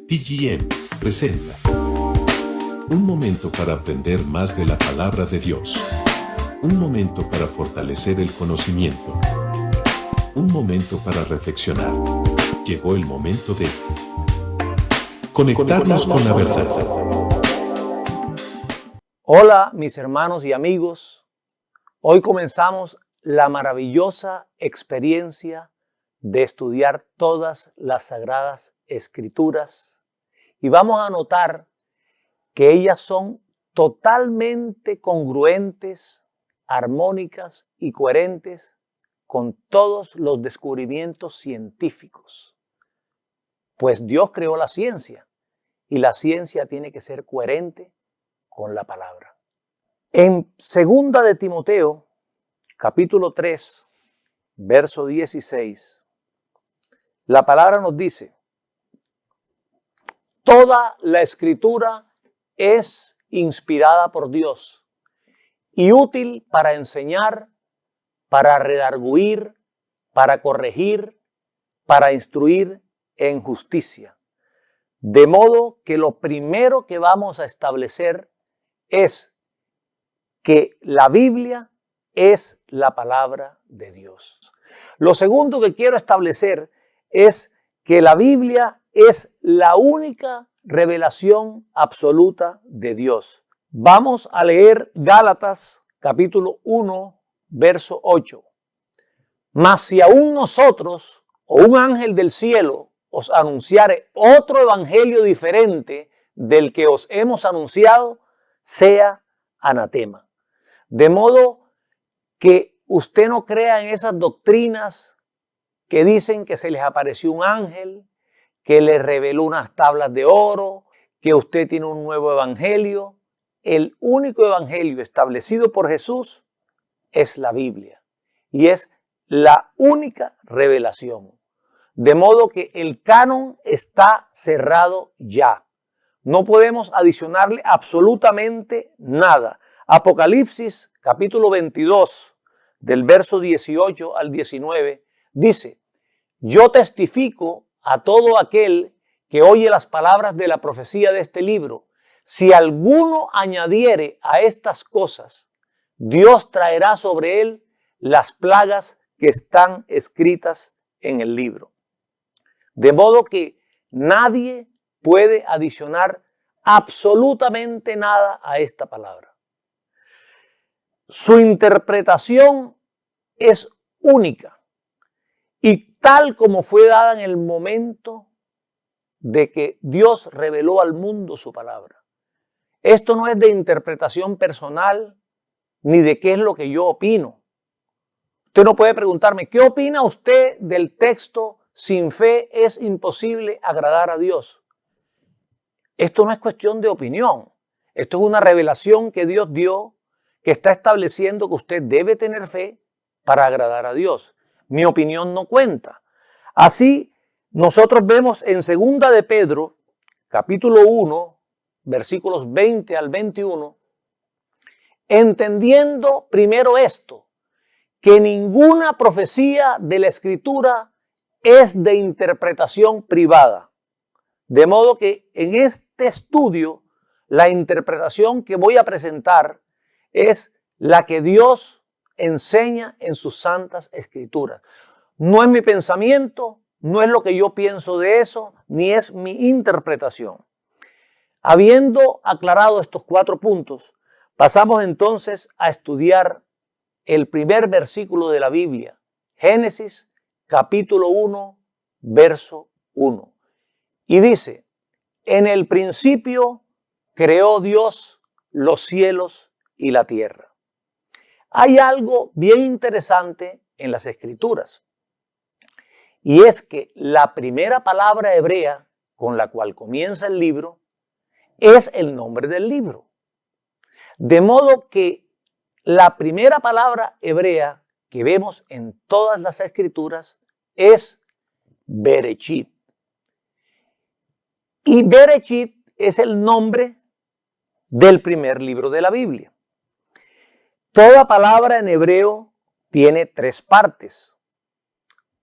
TGM presenta un momento para aprender más de la palabra de Dios. Un momento para fortalecer el conocimiento. Un momento para reflexionar. Llegó el momento de conectarnos con la verdad. Hola mis hermanos y amigos, hoy comenzamos la maravillosa experiencia de estudiar todas las Sagradas Escrituras y vamos a notar que ellas son totalmente congruentes, armónicas y coherentes con todos los descubrimientos científicos. Pues Dios creó la ciencia y la ciencia tiene que ser coherente con la palabra. En 2 de Timoteo, capítulo 3, verso 16, la palabra nos dice: toda la Escritura es inspirada por Dios y útil para enseñar, para redarguir, para corregir, para instruir en justicia. De modo que lo primero que vamos a establecer es que la Biblia es la palabra de Dios. Lo segundo que quiero establecer es que la Biblia es la única revelación absoluta de Dios. Vamos a leer Gálatas capítulo 1, verso 8. Mas si aún nosotros o un ángel del cielo os anunciare otro evangelio diferente del que os hemos anunciado, sea anatema. De modo que usted no crea en esas doctrinas que dicen que se les apareció un ángel, que les reveló unas tablas de oro, que usted tiene un nuevo evangelio. El único evangelio establecido por Jesús es la Biblia y es la única revelación. De modo que el canon está cerrado ya. No podemos adicionarle absolutamente nada. Apocalipsis capítulo 22, del verso 18 al 19, dice: yo testifico a todo aquel que oye las palabras de la profecía de este libro. Si alguno añadiere a estas cosas, Dios traerá sobre él las plagas que están escritas en el libro. De modo que nadie puede adicionar absolutamente nada a esta palabra. Su interpretación es única y tal como fue dada en el momento de que Dios reveló al mundo su palabra. Esto no es de interpretación personal ni de qué es lo que yo opino. Usted no puede preguntarme: ¿qué opina usted del texto? Sin fe es imposible agradar a Dios. Esto no es cuestión de opinión. Esto es una revelación que Dios dio, que está estableciendo que usted debe tener fe para agradar a Dios. Mi opinión no cuenta. Así, nosotros vemos en 2 de Pedro, capítulo 1, versículos 20 al 21, entendiendo primero esto, que ninguna profecía de la Escritura es de interpretación privada. De modo que en este estudio, la interpretación que voy a presentar es la que Dios enseña en sus santas escrituras. No es mi pensamiento, no es lo que yo pienso de eso, ni es mi interpretación. Habiendo aclarado estos 4 puntos, pasamos entonces a estudiar el primer versículo de la Biblia, Génesis capítulo 1, verso 1. Y dice: en el principio creó Dios los cielos y la tierra. Hay algo bien interesante en las Escrituras, y es que la primera palabra hebrea con la cual comienza el libro es el nombre del libro. De modo que la primera palabra hebrea que vemos en todas las Escrituras es Bereshit. Y Bereshit es el nombre del primer libro de la Biblia. Toda palabra en hebreo tiene 3 partes.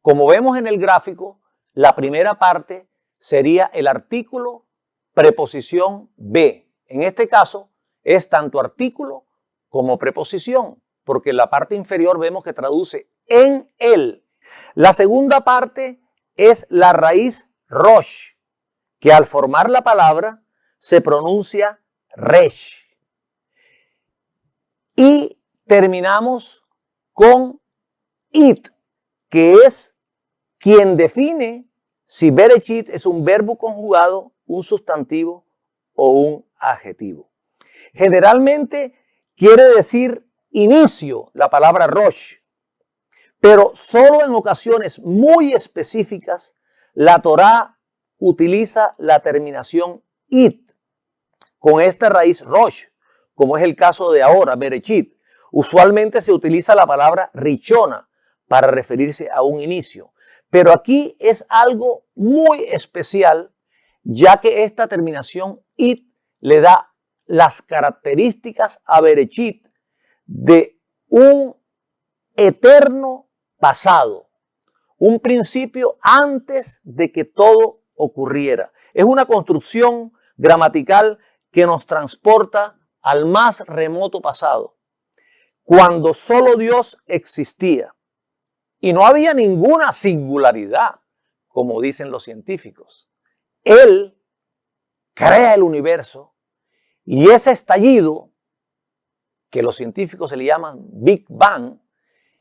Como vemos en el gráfico, la primera parte sería el artículo preposición be. En este caso es tanto artículo como preposición, porque en la parte inferior vemos que traduce en él. La segunda parte es la raíz rosh, que al formar la palabra se pronuncia resh. Y terminamos con it, que es quien define si bereshit es un verbo conjugado, un sustantivo o un adjetivo. Generalmente quiere decir inicio la palabra rosh, pero solo en ocasiones muy específicas la Torá utiliza la terminación it con esta raíz rosh, como es el caso de ahora, bereshit. Usualmente se utiliza la palabra rishona para referirse a un inicio, pero aquí es algo muy especial, ya que esta terminación it le da las características a bereshit de un eterno pasado, un principio antes de que todo ocurriera. Es una construcción gramatical que nos transporta al más remoto pasado, cuando solo Dios existía y no había ninguna singularidad, como dicen los científicos. Él crea el universo y ese estallido, que los científicos se le llaman Big Bang,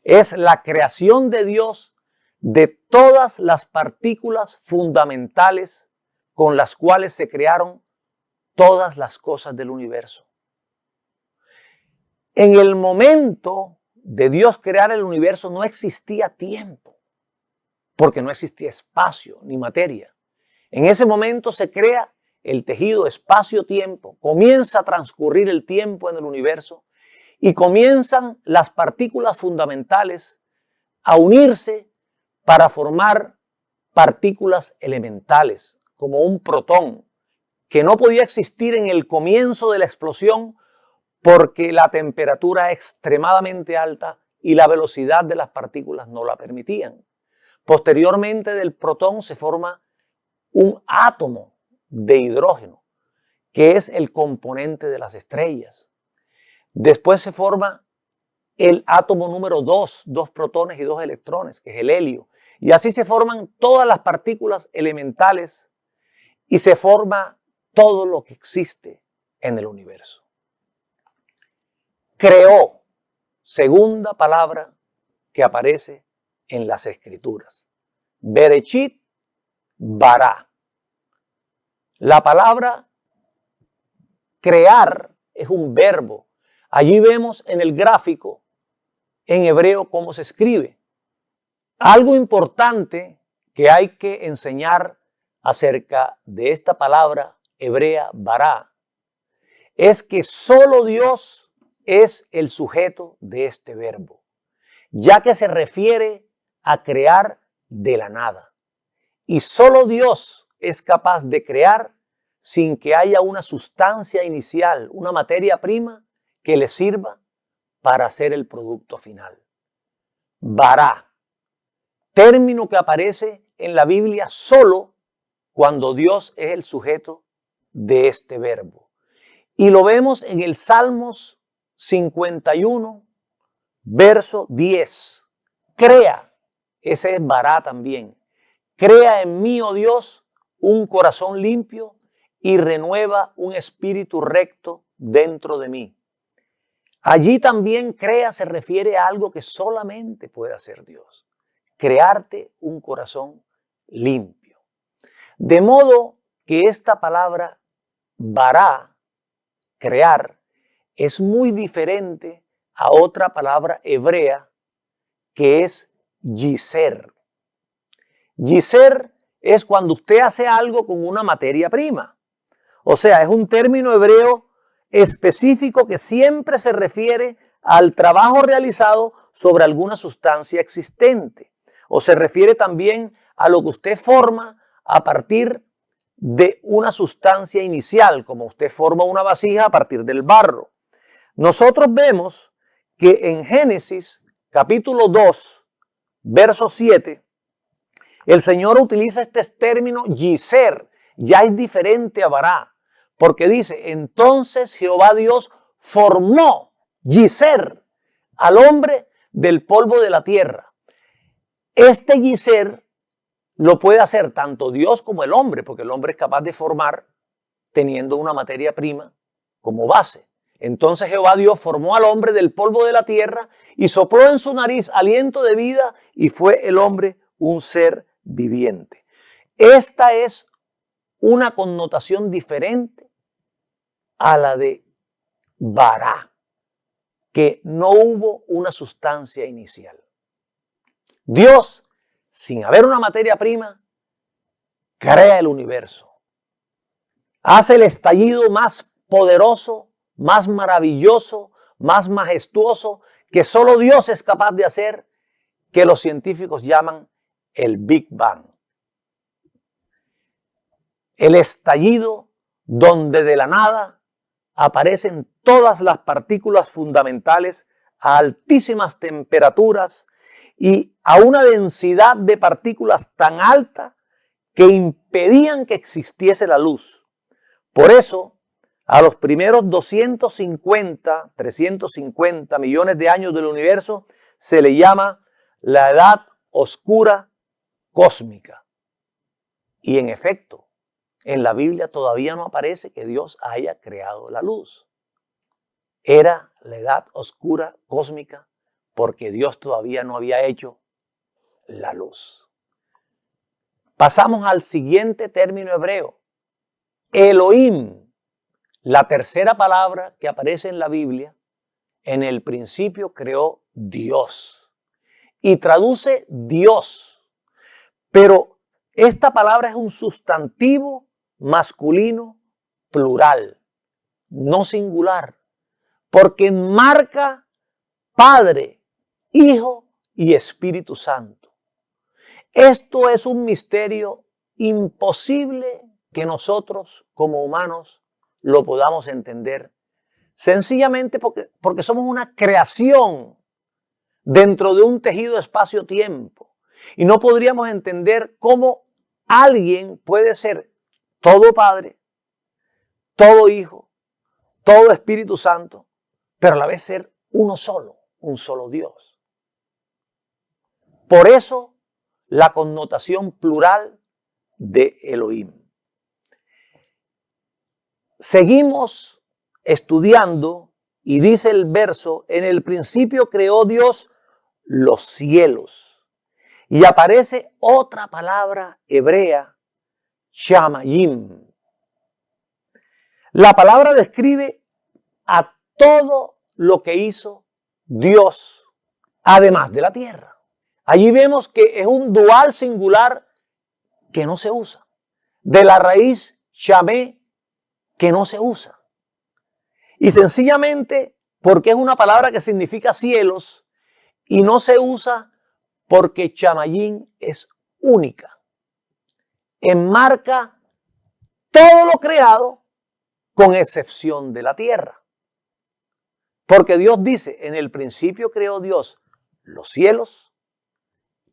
es la creación de Dios de todas las partículas fundamentales con las cuales se crearon todas las cosas del universo. En el momento de Dios crear el universo no existía tiempo, porque no existía espacio ni materia. En ese momento se crea el tejido espacio-tiempo, comienza a transcurrir el tiempo en el universo y comienzan las partículas fundamentales a unirse para formar partículas elementales, como un protón, que no podía existir en el comienzo de la explosión porque la temperatura es extremadamente alta y la velocidad de las partículas no la permitían. Posteriormente del protón se forma un átomo de hidrógeno, que es el componente de las estrellas. Después se forma el átomo número 2, 2 protones y 2 electrones, que es el helio. Y así se forman todas las partículas elementales y se forma todo lo que existe en el universo. Creó, segunda palabra que aparece en las Escrituras. Bereshit bara. La palabra crear es un verbo. Allí vemos en el gráfico en hebreo cómo se escribe. Algo importante que hay que enseñar acerca de esta palabra hebrea bara es que solo Dios es el sujeto de este verbo, ya que se refiere a crear de la nada. Y solo Dios es capaz de crear sin que haya una sustancia inicial, una materia prima que le sirva para hacer el producto final. Bara, término que aparece en la Biblia solo cuando Dios es el sujeto de este verbo. Y lo vemos en el Salmos 51, verso 10. Crea, ese es bara también. Crea en mí, oh Dios, un corazón limpio y renueva un espíritu recto dentro de mí. Allí también crea se refiere a algo que solamente puede hacer Dios. Crearte un corazón limpio. De modo que esta palabra bara, crear, es muy diferente a otra palabra hebrea que es yiser. Yiser es cuando usted hace algo con una materia prima. O sea, es un término hebreo específico que siempre se refiere al trabajo realizado sobre alguna sustancia existente. O se refiere también a lo que usted forma a partir de una sustancia inicial, como usted forma una vasija a partir del barro. Nosotros vemos que en Génesis capítulo 2, verso 7, El Señor utiliza este término Yiser, ya es diferente a Bará, porque dice, entonces Jehová Dios formó Yiser al hombre del polvo de la tierra. Este Yiser lo puede hacer tanto Dios como el hombre, porque el hombre es capaz de formar teniendo una materia prima como base. Entonces Jehová Dios formó al hombre del polvo de la tierra y sopló en su nariz aliento de vida y fue el hombre un ser viviente. Esta es una connotación diferente a la de Bará, que no hubo una sustancia inicial. Dios, sin haber una materia prima, crea el universo. Hace el estallido más poderoso, más maravilloso, más majestuoso, que solo Dios es capaz de hacer, que los científicos llaman el Big Bang. El estallido donde de la nada aparecen todas las partículas fundamentales a altísimas temperaturas y a una densidad de partículas tan alta que impedían que existiese la luz. Por eso, a los primeros 250, 350 millones de años del universo se le llama la edad oscura cósmica. Y en efecto, en la Biblia todavía no aparece que Dios haya creado la luz. Era la edad oscura cósmica porque Dios todavía no había hecho la luz. Pasamos al siguiente término hebreo, Elohim, la tercera palabra que aparece en la Biblia. En el principio creó Dios y traduce Dios, pero esta palabra es un sustantivo masculino plural, no singular, porque enmarca Padre, Hijo y Espíritu Santo. Esto es un misterio imposible que nosotros como humanos lo podamos entender, sencillamente porque somos una creación dentro de un tejido espacio-tiempo y no podríamos entender cómo alguien puede ser todo Padre, todo Hijo, todo Espíritu Santo, pero a la vez ser uno solo, un solo Dios. Por eso la connotación plural de Elohim. Seguimos estudiando y dice el verso, en el principio creó Dios los cielos. Y aparece otra palabra hebrea, Shamayim. La palabra describe a todo lo que hizo Dios, además de la tierra. Allí vemos que es un dual singular que no se usa. De la raíz Shamé, que no se usa. Y sencillamente porque es una palabra que significa cielos y no se usa porque Chamayín es única. Enmarca todo lo creado con excepción de la tierra. Porque Dios dice, en el principio creó Dios los cielos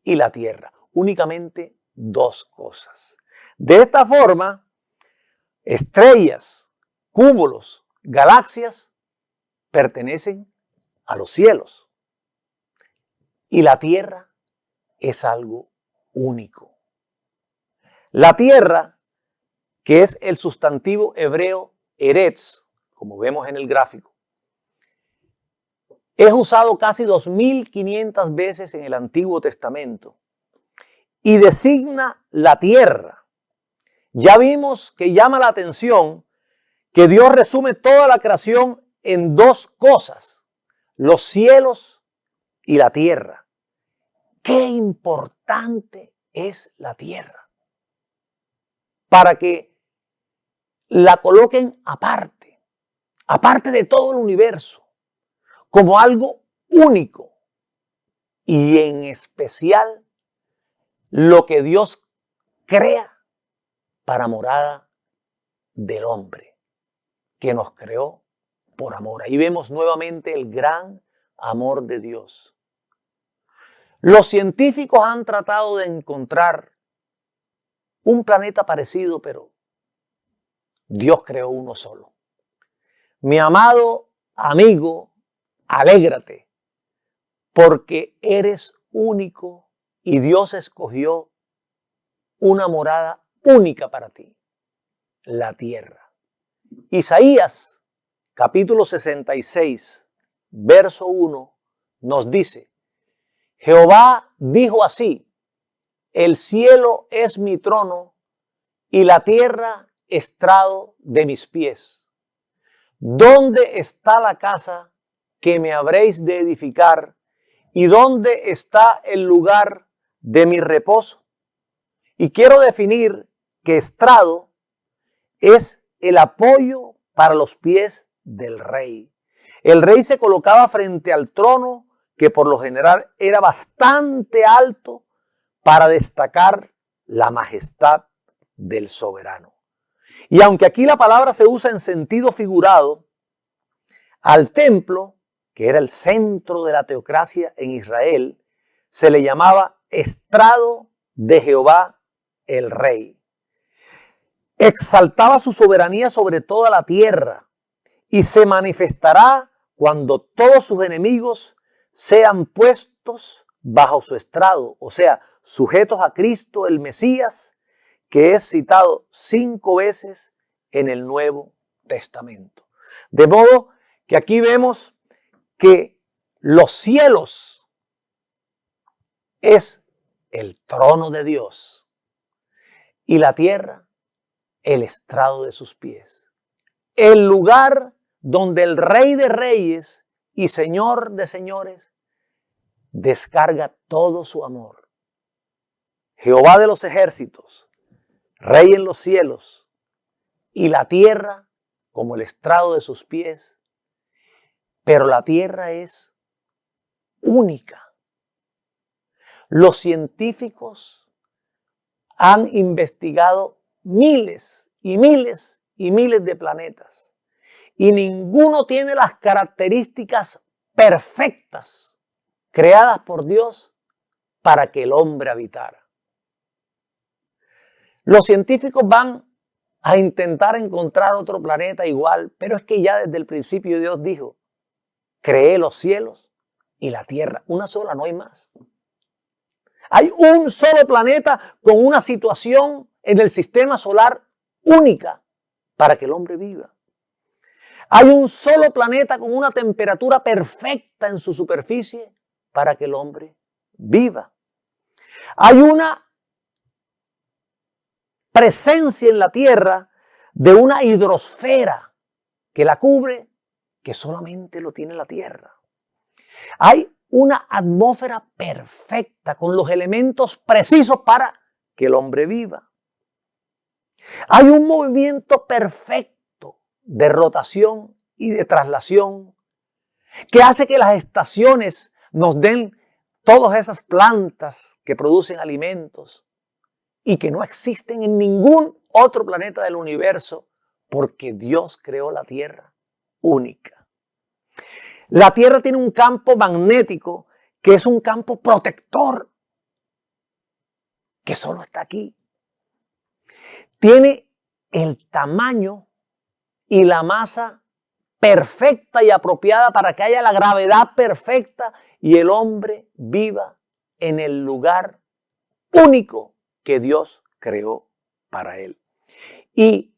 y la tierra. Únicamente dos cosas. De esta forma, estrellas, cúmulos, galaxias pertenecen a los cielos. Y la tierra es algo único. La tierra, que es el sustantivo hebreo eretz, como vemos en el gráfico, es usado casi 2500 veces en el Antiguo Testamento y designa la tierra. Ya vimos que llama la atención que Dios resume toda la creación en dos cosas, los cielos y la tierra. Qué importante es la tierra para que la coloquen aparte de todo el universo, como algo único y en especial lo que Dios crea para morada del hombre, que nos creó por amor. Ahí vemos nuevamente el gran amor de Dios. Los científicos han tratado de encontrar un planeta parecido, pero Dios creó uno solo. Mi amado amigo, alégrate, porque eres único y Dios escogió una morada única para ti, la tierra. Isaías, capítulo 66, verso 1, nos dice, Jehová dijo así, el cielo es mi trono y la tierra estrado de mis pies. ¿Dónde está la casa que me habréis de edificar? ¿Y dónde está el lugar de mi reposo? Y quiero definir que estrado es el apoyo para los pies del rey. El rey se colocaba frente al trono, que por lo general era bastante alto, para destacar la majestad del soberano. Y aunque aquí la palabra se usa en sentido figurado, al templo, que era el centro de la teocracia en Israel, se le llamaba estrado de Jehová el Rey. Exaltaba su soberanía sobre toda la tierra y se manifestará cuando todos sus enemigos sean puestos bajo su estrado, o sea, sujetos a Cristo el Mesías, que es citado 5 veces en el Nuevo Testamento. De modo que aquí vemos que los cielos es el trono de Dios y la tierra el estrado de sus pies. El lugar donde el Rey de Reyes y Señor de Señores descarga todo su amor. Jehová de los ejércitos, Rey en los cielos y la tierra como el estrado de sus pies. Pero la tierra es única. Los científicos han investigado miles y miles y miles de planetas y ninguno tiene las características perfectas creadas por Dios para que el hombre habitara. Los científicos van a intentar encontrar otro planeta igual, pero es que ya desde el principio Dios dijo, creé los cielos y la tierra, una sola, no hay más. Hay un solo planeta con una situación en el sistema solar única para que el hombre viva. Hay un solo planeta con una temperatura perfecta en su superficie para que el hombre viva. Hay una presencia en la tierra de una hidrosfera que la cubre, que solamente lo tiene la tierra. Hay una atmósfera perfecta con los elementos precisos para que el hombre viva. Hay un movimiento perfecto de rotación y de traslación que hace que las estaciones nos den todas esas plantas que producen alimentos y que no existen en ningún otro planeta del universo porque Dios creó la Tierra única. La Tierra tiene un campo magnético que es un campo protector que solo está aquí. Tiene el tamaño y la masa perfecta y apropiada para que haya la gravedad perfecta y el hombre viva en el lugar único que Dios creó para él. Y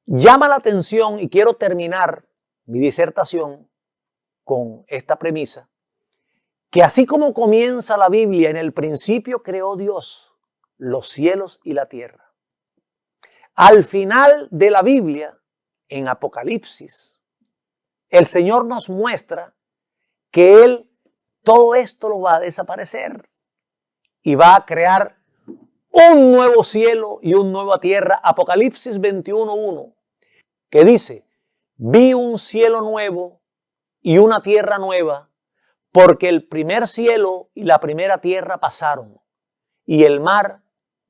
llama la atención, y quiero terminar mi disertación con esta premisa, que así como comienza la Biblia, en el principio creó Dios los cielos y la tierra. Al final de la Biblia, en Apocalipsis, el Señor nos muestra que Él todo esto lo va a desaparecer y va a crear un nuevo cielo y una nueva tierra. Apocalipsis 21:1, que dice, vi un cielo nuevo y una tierra nueva, porque el primer cielo y la primera tierra pasaron, y el mar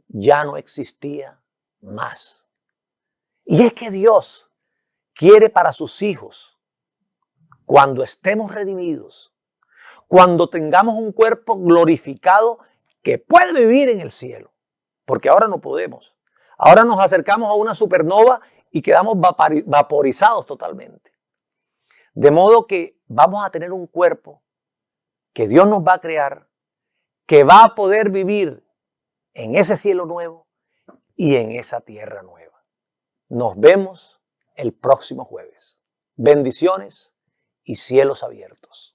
ya no existía más. Y es que Dios quiere para sus hijos, cuando estemos redimidos, cuando tengamos un cuerpo glorificado que puede vivir en el cielo, porque ahora no podemos. Ahora nos acercamos a una supernova y quedamos vaporizados totalmente. De modo que vamos a tener un cuerpo que Dios nos va a crear, que va a poder vivir en ese cielo nuevo y en esa tierra nueva. Nos vemos el próximo jueves. Bendiciones y cielos abiertos.